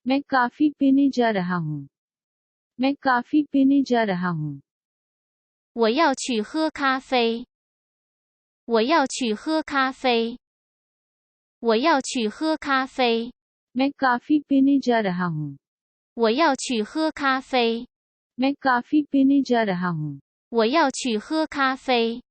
मैं काफी पीने जा रहा हूँ। मैं काफी पीने जा रहा हूँ।我要去喝咖啡。我要去喝咖啡。我要去喝咖啡。मैं काफी पीने जा रहा हूँ।我要去喝咖啡。मैं काफी पीने जा रहा हूँ।我要去喝咖啡。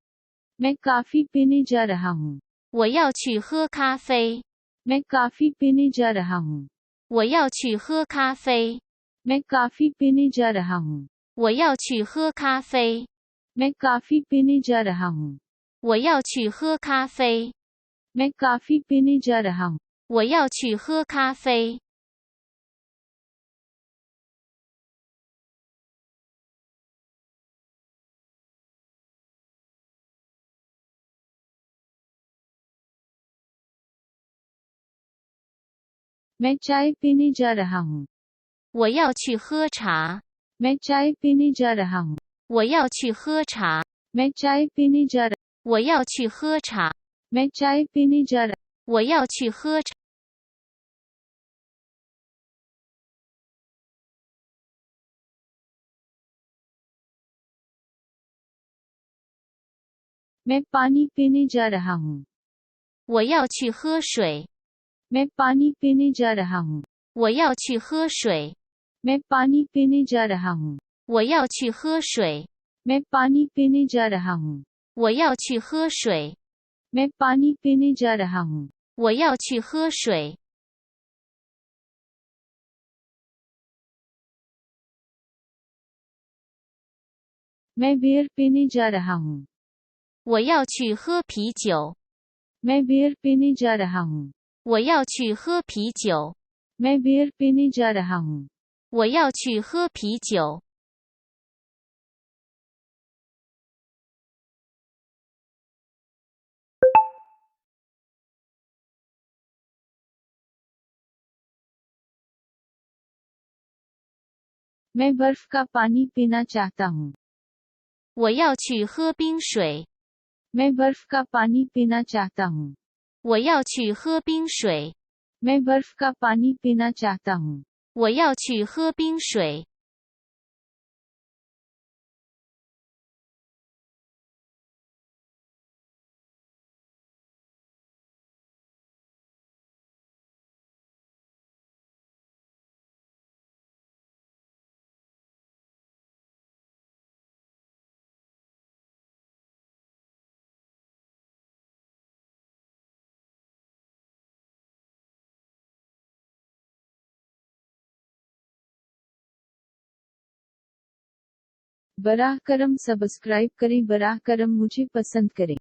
मैं काफी पीने जा रहा हूँ।我要去喝咖啡。मैं काफी पीने जा रहा हूँ।我要去喝咖啡。मैं काफी पीने जा रहा हूँ।我要去喝咖啡。मैं काफी पीने जा रहा हूँ।我要去喝咖啡。मैं काफी पीने जा रहा हूँ। 我要去喝咖啡。मैं चाय पीने जा रहा हूँ।我要去喝茶。मैं चाय पीने जा रहा हूँ। 我要去喝茶。मैं चाय पीने जा रहा我要去喝茶。 मैं चाय पीने जा रहा 我要去喝茶。 मैं पानी पीने जा रहा हूँ। 我要去喝水。 मैं पानी पीने जा रहा हूँ। 我要去喝水。 मैं पानी पीने जा रहा हूँ। 我要去喝水。 मैं पानी पीने जा रहा हूँ। 我要去喝水。 मैं पानी पीने जा रहा हूँ। 我要去喝水。 मैं बियर पीने जा रहा हूँ। 我要去喝啤酒。 मैं बियर पीने जा रहा हूँ। 我要去喝啤酒。 मैं बियर पीने जा रहा हूँ। 我要去喝啤酒。 मैं बर्फ का पानी पीना चाहता हूँ। 我要去喝冰水。 मैं बर्फ का पानी पीना चाहता हूँ। 我要去喝冰水。 मैं बर्फ का पानी पीना चाहता हूँ। 我要去喝冰水。 बराह करम सब्सक्राइब करें। बराह करम मुझे पसंद करें।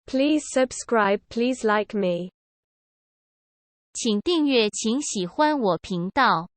Please subscribe. Please like me. 请订阅，请喜欢我频道。